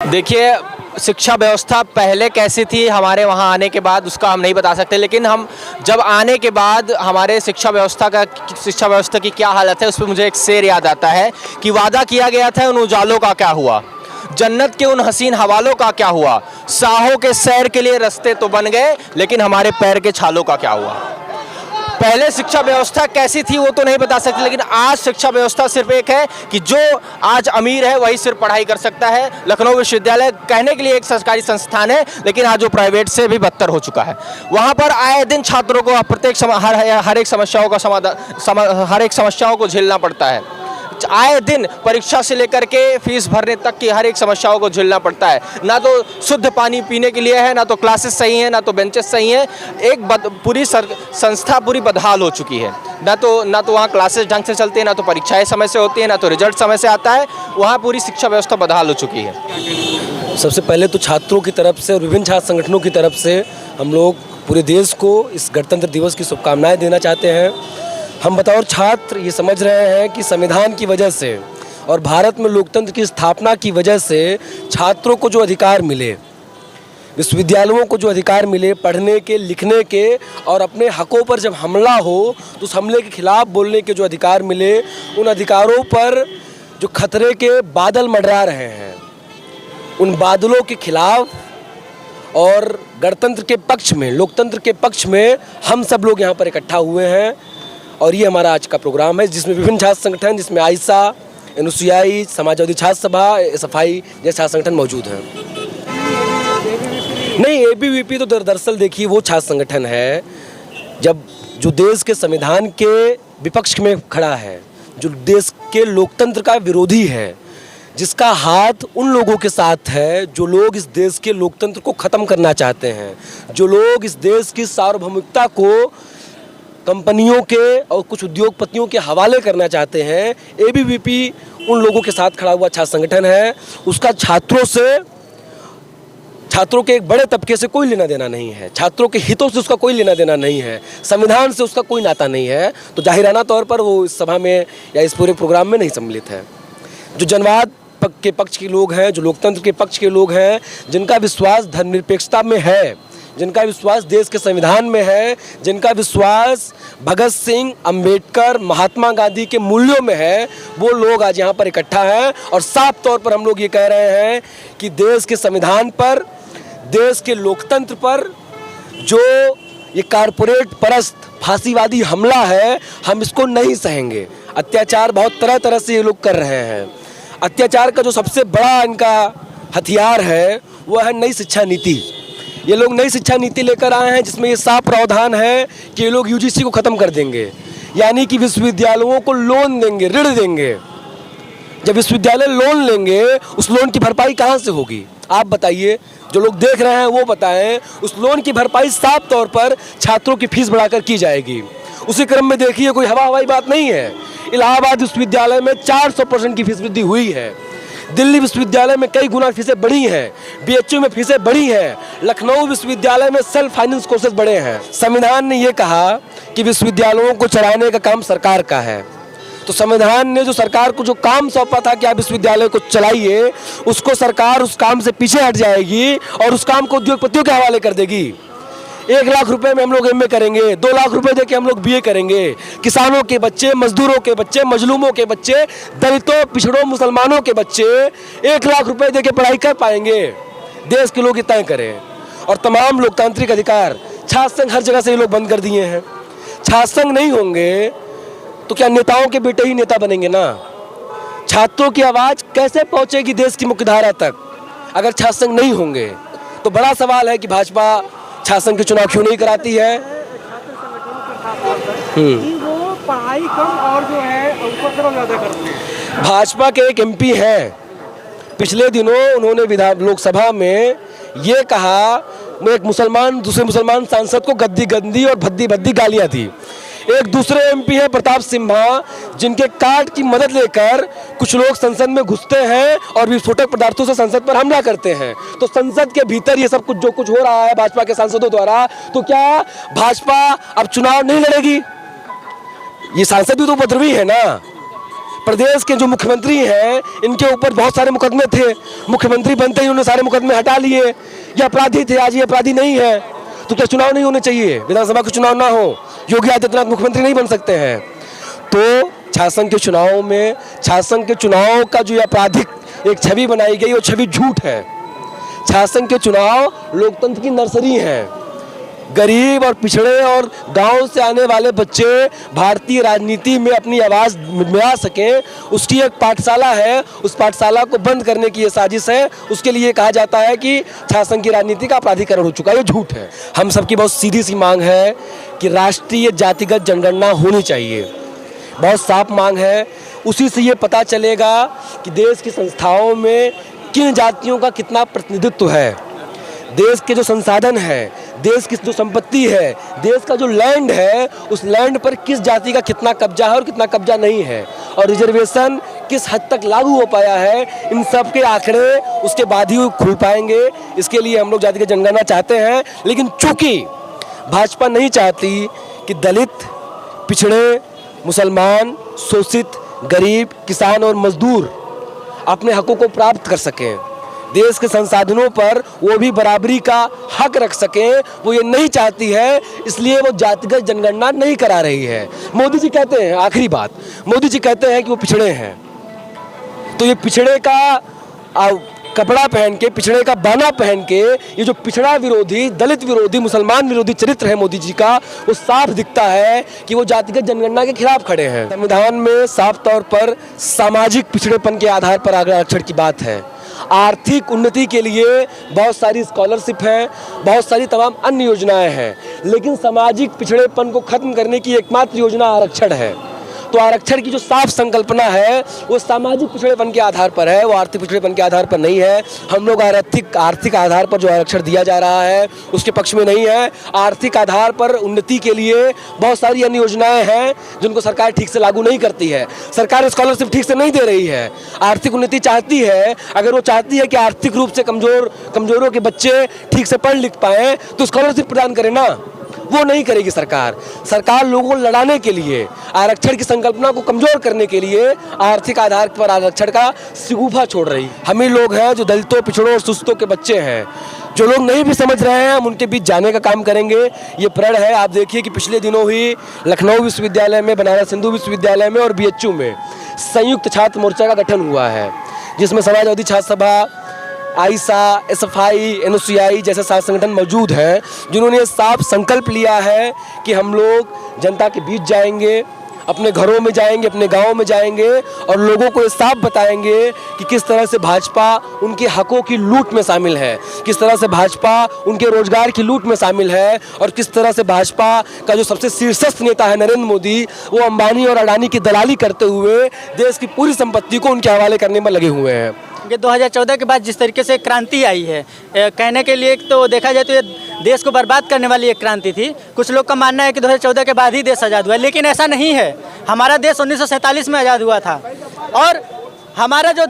देखिए, शिक्षा व्यवस्था पहले कैसी थी हमारे वहाँ आने के बाद उसका हम नहीं बता सकते, लेकिन हम जब आने के बाद हमारे शिक्षा व्यवस्था की क्या हालत है, उस पर मुझे एक शेर याद आता है कि वादा किया गया था उन उजालों का क्या हुआ, जन्नत के उन हसीन हवालों का क्या हुआ, साहों के सैर के लिए रास्ते तो बन गए, लेकिन हमारे पैर के छालों का क्या हुआ। पहले शिक्षा व्यवस्था कैसी थी वो तो नहीं बता सकते, लेकिन आज शिक्षा व्यवस्था सिर्फ एक है कि जो आज अमीर है वही सिर्फ पढ़ाई कर सकता है। लखनऊ विश्वविद्यालय कहने के लिए एक सरकारी संस्थान है, लेकिन आज वो प्राइवेट से भी बदतर हो चुका है। वहाँ पर आए दिन छात्रों को हर एक समस्याओं को झेलना पड़ता है। आए दिन परीक्षा से लेकर के फीस भरने तक की हर एक समस्याओं को झेलना पड़ता है। ना तो शुद्ध पानी पीने के लिए है, ना तो क्लासेस सही हैं, ना तो बेंचेस सही हैं। पूरी संस्था पूरी बदहाल हो चुकी है। ना तो वहाँ क्लासेस ढंग से चलती है, ना तो परीक्षाएं समय से होती है, ना तो रिजल्ट समय से आता है। वहाँ पूरी शिक्षा व्यवस्था बदहाल हो चुकी है। सबसे पहले तो छात्रों की तरफ से और विभिन्न छात्र संगठनों की तरफ से हम लोग पूरे देश को इस गणतंत्र दिवस की शुभकामनाएं देना चाहते हैं। हम बतौर छात्र ये समझ रहे हैं कि संविधान की वजह से और भारत में लोकतंत्र की स्थापना की वजह से छात्रों को जो अधिकार मिले, विश्वविद्यालयों को जो अधिकार मिले पढ़ने के, लिखने के और अपने हकों पर जब हमला हो तो उस हमले के खिलाफ बोलने के जो अधिकार मिले, उन अधिकारों पर जो खतरे के बादल मंडरा रहे हैं, उन बादलों के खिलाफ और गणतंत्र के पक्ष में, लोकतंत्र के पक्ष में हम सब लोग यहाँ पर इकट्ठा हुए हैं। और ये हमारा आज का प्रोग्राम है जिसमें विभिन्न छात्र संगठन, जिसमें आइसा, एनयूसीआई, समाजवादी छात्र सभा, एसएफआई जैसे छात्र संगठन मौजूद हैं। नहीं, एबीवीपी तो दरअसल देखिए वो छात्र संगठन है जब जो देश के संविधान के विपक्ष में खड़ा है, जो देश के लोकतंत्र का विरोधी है, जिसका हाथ उन लोगों के साथ है जो लोग इस देश के लोकतंत्र को ख़त्म करना चाहते हैं, जो लोग इस देश की सार्वभौमिकता को कंपनियों के और कुछ उद्योगपतियों के हवाले करना चाहते हैं। एबीवीपी उन लोगों के साथ खड़ा हुआ छात्र संगठन है। उसका छात्रों के एक बड़े तबके से कोई लेना देना नहीं है, छात्रों के हितों से उसका कोई लेना देना नहीं है, संविधान से उसका कोई नाता नहीं है। तो जाहिराना तौर पर वो इस सभा में या इस पूरे प्रोग्राम में नहीं सम्मिलित है। जो जनवाद के पक्ष के लोग हैं, जो लोकतंत्र के पक्ष के लोग हैं, जिनका विश्वास धर्मनिरपेक्षता में है, जिनका विश्वास देश के संविधान में है, जिनका विश्वास भगत सिंह, अंबेडकर, महात्मा गांधी के मूल्यों में है, वो लोग आज यहाँ पर इकट्ठा हैं। और साफ तौर पर हम लोग ये कह रहे हैं कि देश के संविधान पर, देश के लोकतंत्र पर जो ये कारपोरेट परस्त फांसीवादी हमला है, हम इसको नहीं सहेंगे। अत्याचार बहुत तरह तरह से ये लोग कर रहे हैं। अत्याचार का जो सबसे बड़ा इनका हथियार है वो है नई शिक्षा नीति। ये लोग नई शिक्षा नीति लेकर आए हैं जिसमें ये साफ प्रावधान है कि ये लोग यूजीसी को ख़त्म कर देंगे, यानी कि विश्वविद्यालयों को लोन देंगे, ऋण देंगे। जब विश्वविद्यालय लोन लेंगे, उस लोन की भरपाई कहाँ से होगी? आप बताइए, जो लोग देख रहे हैं वो बताएं। उस लोन की भरपाई साफ तौर पर छात्रों की फीस बढ़ाकर की जाएगी। उसी क्रम में देखिए, कोई हवाई बात नहीं है, इलाहाबाद विश्वविद्यालय में 400% की फीस वृद्धि हुई है। दिल्ली विश्वविद्यालय में कई गुना फीसें बढ़ी हैं, बीएचयू में फीसें बढ़ी हैं, लखनऊ विश्वविद्यालय में सेल्फ फाइनेंस कोर्सेज बढ़े हैं। संविधान ने ये कहा कि विश्वविद्यालयों को चलाने का काम सरकार का है, तो संविधान ने जो सरकार को जो काम सौंपा था कि आप विश्वविद्यालय को चलाइए, उसको सरकार उस काम से पीछे हट जाएगी और उस काम को उद्योगपतियों के हवाले कर देगी। 1 लाख रुपए में हम लोग एमए करेंगे, 2 लाख रुपए देके हम लोग बीए करेंगे। किसानों के बच्चे, मजदूरों के बच्चे, मजलूमों के बच्चे, दलितों, पिछड़ों, मुसलमानों के बच्चे 1 लाख रुपए देके पढ़ाई कर पाएंगे। देश के लोग इतना करें। और तमाम लोकतांत्रिक अधिकार छात्र संघ हर जगह से ये लोग बंद कर दिए हैं। छात्र संघ नहीं होंगे तो क्या नेताओं के बेटे ही नेता बनेंगे ना? छात्रों की आवाज़ कैसे पहुंचेगी देश की मुख्यधारा तक अगर छात्र संघ नहीं होंगे? तो बड़ा सवाल है कि भाजपा छात्र संघ के चुनाव क्यों नहीं कराती है। वो पढ़ाई कम और जो है उपद्रव ज़्यादा करती है। भाजपा के एक एमपी हैं, पिछले दिनों उन्होंने लोकसभा में ये कहा, मैं एक मुसलमान दूसरे मुसलमान सांसद को गंदी और भद्दी गालियाँ दी। एक दूसरे एमपी हैं प्रताप सिम्हा, जिनके कार्ड की मदद लेकर कुछ लोग संसद में घुसते हैं और विस्फोटक पदार्थों से संसद पर हमला करते हैं। तो संसद के भीतर ये सब कुछ जो कुछ हो रहा है भाजपा के सांसदों द्वारा, तो क्या भाजपा अब चुनाव नहीं लड़ेगी? ये सांसद भी तो उपद्रवी है ना। प्रदेश के जो मुख्यमंत्री हैं इनके ऊपर बहुत सारे मुकदमे थे, मुख्यमंत्री बनते ही उन्होंने सारे मुकदमे हटा लिए। ये अपराधी थे, आज ये अपराधी नहीं है। तो क्या चुनाव नहीं होने चाहिए? विधानसभा के चुनाव ना हो, योगी आदित्यनाथ मुख्यमंत्री नहीं बन सकते हैं? तो छाछंग के चुनाव में, छाछंग के चुनाव का जो आपराधिक एक छवि बनाई गई वो छवि झूठ है। छाछंग के चुनाव लोकतंत्र की नर्सरी है। गरीब और पिछड़े और गांव से आने वाले बच्चे भारतीय राजनीति में अपनी आवाज़ मिला सकें, उसकी एक पाठशाला है। उस पाठशाला को बंद करने की ये साजिश है। उसके लिए कहा जाता है कि छाछंग की राजनीति का अपराधीकरण हो चुका है। ये झूठ है। हम सबकी बहुत सीधी सी मांग है कि राष्ट्रीय जातिगत जनगणना होनी चाहिए। बहुत साफ मांग है। उसी से ये पता चलेगा कि देश की संस्थाओं में किन जातियों का कितना प्रतिनिधित्व है, देश के जो संसाधन है, देश की जो संपत्ति है, देश का जो लैंड है, उस लैंड पर किस जाति का कितना कब्जा है और कितना कब्जा नहीं है, और रिजर्वेशन किस हद तक लागू हो पाया है। इन सब के आंकड़े उसके बाद ही खुल पाएंगे। इसके लिए हम लोग जातिगत जनगणना चाहते हैं। लेकिन चूंकि भाजपा नहीं चाहती कि दलित, पिछड़े, मुसलमान, शोषित, गरीब, किसान और मजदूर अपने हकों को प्राप्त कर सकें, देश के संसाधनों पर वो भी बराबरी का हक रख सकें, वो ये नहीं चाहती है। इसलिए वो जातिगत जनगणना नहीं करा रही है। मोदी जी कहते हैं, आखिरी बात, मोदी जी कहते हैं कि वो पिछड़े हैं। तो ये पिछड़े का कपड़ा पहन के, पिछड़े का बाना पहन के, ये जो पिछड़ा विरोधी, दलित विरोधी, मुसलमान विरोधी चरित्र है मोदी जी का, वो साफ दिखता है कि वो जातिगत जनगणना के खिलाफ खड़े हैं। संविधान में साफ तौर पर सामाजिक पिछड़ेपन के आधार पर आरक्षण की बात है। आर्थिक उन्नति के लिए बहुत सारी स्कॉलरशिप हैं, बहुत सारी तमाम अन्य योजनाएं हैं, लेकिन सामाजिक पिछड़ेपन को खत्म करने की एकमात्र योजना आरक्षण है। तो आरक्षण की जो साफ संकल्पना है वो सामाजिक पिछड़ेपन के आधार पर है, वो आर्थिक पिछड़ेपन के आधार पर नहीं है। हम लोग आर्थिक आधार पर जो आरक्षण दिया जा रहा है उसके पक्ष में नहीं है। आर्थिक आधार पर उन्नति के लिए बहुत सारी अन्य योजनाएं हैं जिनको सरकार ठीक से लागू नहीं करती है। सरकार स्कॉलरशिप ठीक से नहीं दे रही है। आर्थिक उन्नति चाहती है, अगर वो चाहती है कि आर्थिक रूप से कमजोरों के बच्चे ठीक से पढ़ लिख पाएँ तो स्कॉलरशिप प्रदान करें ना। वो नहीं करेगी सरकार। सरकार लोगों को लड़ाने के लिए, आरक्षण की संकल्पना को कमजोर करने के लिए आर्थिक आधार पर आरक्षण का सिगुफा छोड़ रही। हम ही लोग हैं जो दलितों, पिछड़ों और सुस्तों के बच्चे हैं। जो लोग नहीं भी समझ रहे हैं हम उनके बीच जाने का काम करेंगे। ये प्रण है। आप देखिए कि पिछले दिनों ही लखनऊ विश्वविद्यालय में, बनारस हिंदू विश्वविद्यालय में और बीएचयू में संयुक्त छात्र मोर्चा का गठन हुआ है, जिसमें समाजवादी छात्र सभा, आईसा, एसएफआई, एनओसीआई जैसे सात संगठन मौजूद हैं, जिन्होंने साफ संकल्प लिया है कि हम लोग जनता के बीच जाएंगे, अपने घरों में जाएंगे, अपने गाँव में जाएंगे और लोगों को ये साफ बताएंगे कि किस तरह से भाजपा उनके हकों की लूट में शामिल है, किस तरह से भाजपा उनके रोजगार की लूट में शामिल है, और किस तरह से भाजपा का जो सबसे शीर्षस्थ नेता है नरेंद्र मोदी, वो अंबानी और अडानी की दलाली करते हुए देश की पूरी संपत्ति को उनके हवाले करने में लगे हुए हैं। 2014 के बाद जिस तरीके से क्रांति आई है, कहने के लिए तो देखा जाए तो ये देश को बर्बाद करने वाली एक क्रांति थी। कुछ लोग का मानना है कि 2014 के बाद ही देश आज़ाद हुआ, लेकिन ऐसा नहीं है। हमारा देश 1947 में आज़ाद हुआ था, और हमारा जो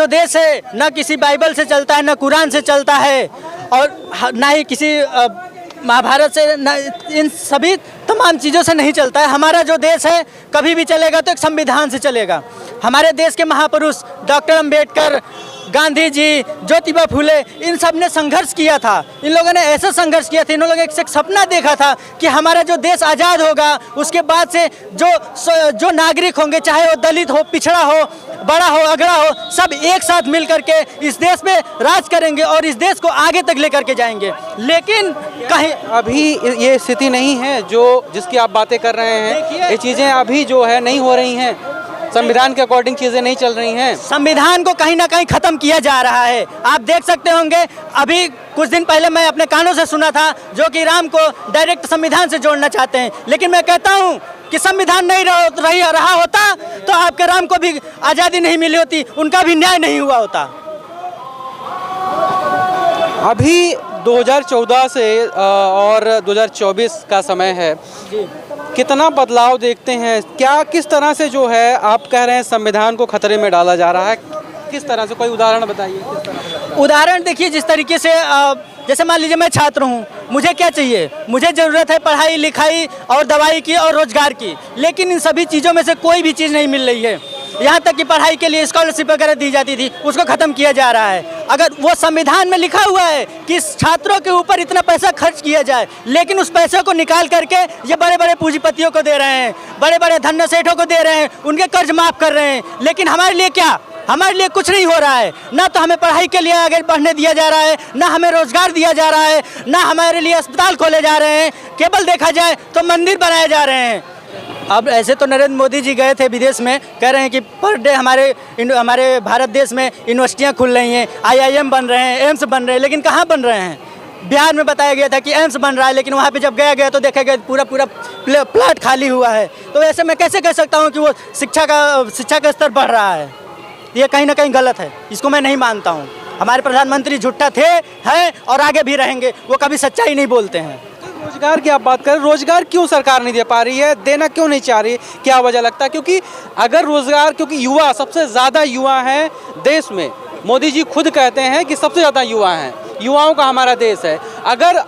देश है न किसी बाइबल से चलता है, न कुरान से चलता है, और ना ही किसी महाभारत से, इन सभी तमाम चीज़ों से नहीं चलता है। हमारा जो देश है कभी भी चलेगा तो एक संविधान से चलेगा। हमारे देश के महापुरुष डॉक्टर अंबेडकर, गांधी जी, ज्योतिबा फूले, इन सब ने संघर्ष किया था। इन लोगों ने ऐसा संघर्ष किया था, इन लोगों ने एक सपना देखा था कि हमारा जो देश आज़ाद होगा, उसके बाद से जो नागरिक होंगे, चाहे वो दलित हो, पिछड़ा हो, बड़ा हो, अगड़ा हो, सब एक साथ मिल करके इस देश में राज करेंगे और इस देश को आगे तक लेकर के जाएंगे। लेकिन कहीं अभी ये स्थिति नहीं है जिसकी आप बातें कर रहे हैं। ये चीज़ें अभी जो है नहीं हो रही हैं, संविधान के अकॉर्डिंग चीज़ें नहीं चल रही हैं। संविधान को कहीं ना कहीं खत्म किया जा रहा है। आप देख सकते होंगे, अभी कुछ दिन पहले मैं अपने कानों से सुना था जो कि राम को डायरेक्ट संविधान से जोड़ना चाहते हैं, लेकिन मैं कहता हूं कि संविधान नहीं रहा होता तो आपके राम को भी आज़ादी नहीं मिली होती, उनका भी न्याय नहीं हुआ होता। अभी 2014 से और 2024 का समय है, कितना बदलाव देखते हैं? क्या किस तरह से जो है आप कह रहे हैं संविधान को खतरे में डाला जा रहा है? किस तरह से, कोई उदाहरण बताइए किस तरह से लगता है? उदाहरण देखिए, जिस तरीके से जैसे मान लीजिए मैं छात्र हूँ, मुझे क्या चाहिए, मुझे ज़रूरत है पढ़ाई लिखाई और दवाई की और रोजगार की, लेकिन इन सभी चीज़ों में से कोई भी चीज़ नहीं मिल रही है। यहाँ तक कि पढ़ाई के लिए स्कॉलरशिप वगैरह दी जाती थी, उसको ख़त्म किया जा रहा है। अगर वो संविधान में लिखा हुआ है कि छात्रों के ऊपर इतना पैसा खर्च किया जाए, लेकिन उस पैसे को निकाल करके ये बड़े बड़े पूंजीपतियों को दे रहे हैं, बड़े बड़े धन्य सेठों को दे रहे हैं, उनके कर्ज माफ़ कर रहे हैं। लेकिन हमारे लिए क्या, हमारे लिए कुछ नहीं हो रहा है। ना तो हमें पढ़ाई के लिए आगे बढ़ने दिया जा रहा है, ना हमें रोजगार दिया जा रहा है, ना हमारे लिए अस्पताल खोले जा रहे हैं, केवल देखा जाए तो मंदिर बनाए जा रहे हैं। अब ऐसे तो नरेंद्र मोदी जी गए थे विदेश में, कह रहे हैं कि पर डे हमारे भारत देश में यूनिवर्सिटियाँ खुल रही हैं, IIM बन रहे हैं, एम्स बन रहे हैं, लेकिन कहाँ बन रहे हैं? बिहार में बताया गया था कि एम्स बन रहा है, लेकिन वहाँ पे जब गया तो देखा गया पूरा प्लाट खाली हुआ है। तो ऐसे मैं कैसे कह सकता हूँ कि वो शिक्षा का स्तर बढ़ रहा है? ये कहीं ना कहीं गलत है, इसको मैं नहीं मानता हूँ। हमारे प्रधानमंत्री झूठा थे, हैं और आगे भी रहेंगे, वो कभी सच्चाई नहीं बोलते हैं। रोजगार की आप बात करें, रोजगार क्यों सरकार नहीं दे पा रही है, देना क्यों नहीं चाह रही, क्या वजह लगता है? क्योंकि अगर रोजगार, क्योंकि युवा सबसे ज़्यादा युवा हैं देश में, मोदी जी खुद कहते हैं कि सबसे ज़्यादा युवा हैं, युवाओं का हमारा देश है। अगर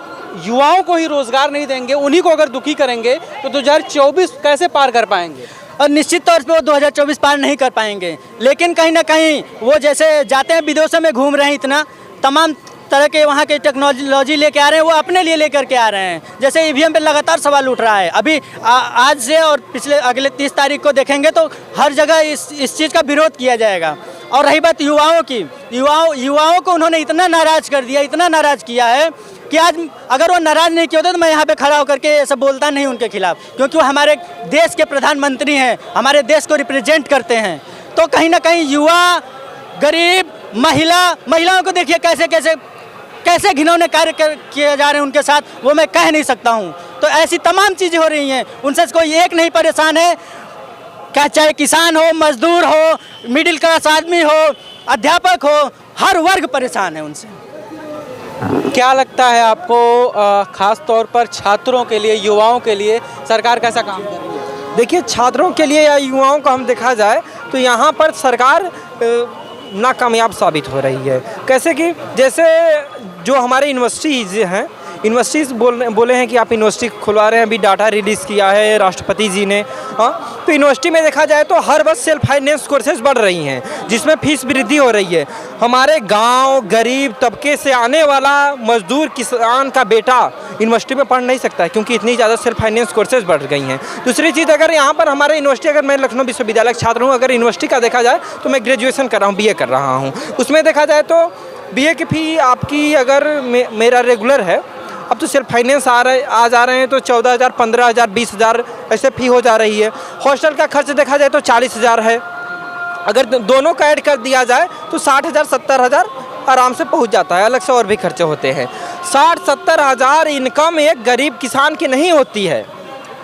युवाओं को ही रोजगार नहीं देंगे, उन्हीं को अगर दुखी करेंगे, तो 2024 कैसे पार कर पाएंगे? और निश्चित तौर पे वो 2024 पार नहीं कर पाएंगे। लेकिन कहीं ना कहीं वो जैसे जाते हैं विदेशों में घूम रहे हैं, इतना तमाम तरह के वहाँ के टेक्नोलॉजी लेके आ रहे हैं, वो अपने लिए लेकर के आ रहे हैं। जैसे EVM पे लगातार सवाल उठ रहा है। अभी आज से और अगले 30 तारीख को देखेंगे तो हर जगह इस चीज़ का विरोध किया जाएगा। और रही बात युवाओं की, युवाओं को उन्होंने इतना नाराज़ कर दिया, इतना नाराज़ किया है कि आज अगर वो नाराज़ नहीं किया होता तो मैं यहाँ पे खड़ा होकर के ऐसा बोलता नहीं उनके खिलाफ, क्योंकि वो हमारे देश के प्रधानमंत्री हैं, हमारे देश को रिप्रेजेंट करते हैं। तो कहीं ना कहीं युवा, गरीब, महिलाओं को देखिए कैसे घिनौने कार्य किए जा रहे हैं उनके साथ, वो मैं कह नहीं सकता हूँ। तो ऐसी तमाम चीज़ें हो रही हैं, उनसे कोई एक नहीं परेशान है, क्या चाहे किसान हो, मजदूर हो, मिडिल क्लास आदमी हो, अध्यापक हो, हर वर्ग परेशान है उनसे। क्या लगता है आपको, खास तौर पर छात्रों के लिए, युवाओं के लिए सरकार कैसा काम कर रही है? देखिए, छात्रों के लिए या युवाओं को हम देखा जाए तो यहाँ पर सरकार नाकामयाब साबित हो रही है। कैसे कि जैसे जो हमारे यूनिवर्सिटीज़ हैं, यूनिवर्सिटीज़ बोले हैं कि आप यूनिवर्सिटी खुलवा रहे हैं, अभी डाटा रिलीज़ किया है राष्ट्रपति जी ने। हाँ, तो यूनिवर्सिटी में देखा जाए तो हर वर्ष सेल्फ फाइनेंस कोर्सेज बढ़ रही हैं, जिसमें फीस वृद्धि हो रही है। हमारे गांव गरीब तबके से आने वाला मजदूर किसान का बेटा यूनिवर्सिटी में पढ़ नहीं सकता है, क्योंकि इतनी ज़्यादा सेल्फ फाइनेंस कोर्सेज बढ़ गई हैं। दूसरी चीज़, अगर यहाँ पर हमारे यूनिवर्सिटी, अगर मैं लखनऊ विश्वविद्यालय का छात्र हूँ, अगर यूनिवर्सिटी का देखा जाए तो मैं ग्रेजुएशन कर रहा हूँ, BA कर रहा हूँ। उसमें देखा जाए तो BA की फ़ी आपकी, अगर मेरा रेगुलर है, अब तो सिर्फ फाइनेंस आ जा रहे हैं तो 14,000, 15,000, 20,000 ऐसे फ़ी हो जा रही है। हॉस्टल का खर्च देखा जाए तो 40,000 है। अगर दोनों का ऐड कर दिया जाए तो 60,000, 70,000 आराम से पहुंच जाता है। अलग से और भी खर्चे होते हैं। 60-70 हज़ार इनकम एक गरीब किसान की नहीं होती है।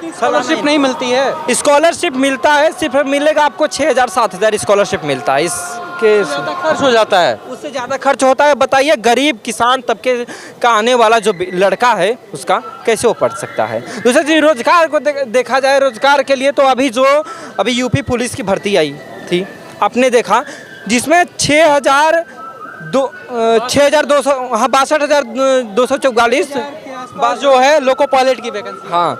स्कॉलरशिप नहीं मिलती है। स्कॉलरशिप मिलता है, सिर्फ मिलेगा आपको 6,000, 7,000 स्कॉलरशिप मिलता है। इसके खर्च हो जाता है, उससे ज़्यादा खर्च होता है। बताइए, गरीब किसान तबके का आने वाला जो लड़का है, उसका कैसे वो पढ़ सकता है? दूसरी चीज़, रोजगार को देखा जाए, रोजगार के लिए तो अभी UP पुलिस की भर्ती आई थी, आपने देखा, जिसमें 62,244 बस जो है लोको पायलट की वैकेंसी, हाँ,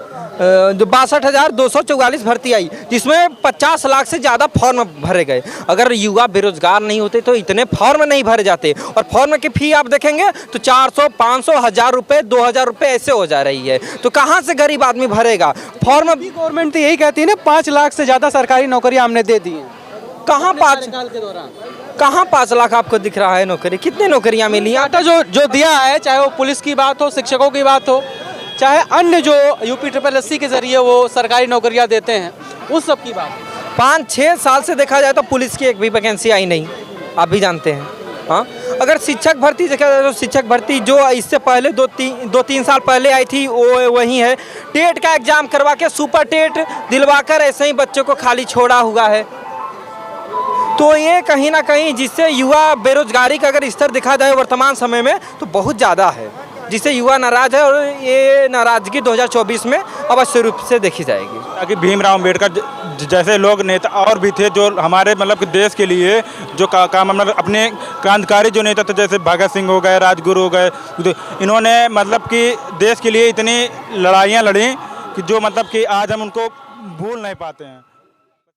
62,244 भर्ती आई, जिसमें 50 लाख से ज़्यादा फॉर्म भरे गए। अगर युवा बेरोजगार नहीं होते तो इतने फॉर्म नहीं भरे जाते। और फॉर्म की फ़ी आप देखेंगे तो 400, 500, 1,000 रुपये, 2,000 रुपये ऐसे हो जा रही है। तो कहाँ से गरीब आदमी भरेगा फॉर्म? गवर्नमेंट तो यही कहती है ना, 5 लाख से ज़्यादा सरकारी नौकरियाँ हमने दे दी हैं। कहाँ 5 के दौरान कहाँ 5 लाख आपको दिख रहा है नौकरी? कितनी नौकरियाँ मिली हैं? डाटा जो दिया है, चाहे वो पुलिस की बात हो, शिक्षकों की बात हो, चाहे अन्य जो UPSSC के जरिए वो सरकारी नौकरियां देते हैं, उस सब की बात। 5-6 साल से देखा जाए तो पुलिस की एक भी वैकेंसी आई नहीं, आप भी जानते हैं। हाँ, अगर शिक्षक भर्ती देखा जाए तो शिक्षक भर्ती जो इससे पहले 2-3 साल पहले आई थी, वो वही है। टेट का एग्ज़ाम करवा के, सुपर टेट दिलवाकर ऐसे ही बच्चों को खाली छोड़ा हुआ है। तो ये कहीं ना कहीं, जिससे युवा बेरोजगारी का अगर स्तर देखा जाए वर्तमान समय में तो बहुत ज़्यादा है, जिससे युवा नाराज़ है। और ये नाराज़गी 2024 में अवश्य रूप से देखी जाएगी। ताकि भीमराव अम्बेडकर जैसे लोग नेता और भी थे जो हमारे मतलब कि देश के लिए जो काम मतलब अपने क्रांतिकारी जो नेता थे, जैसे भगत सिंह हो गए, राजगुरु हो गए, तो इन्होंने मतलब कि देश के लिए इतनी लड़ाइयाँ लड़ी कि जो मतलब कि आज हम उनको भूल नहीं पाते हैं।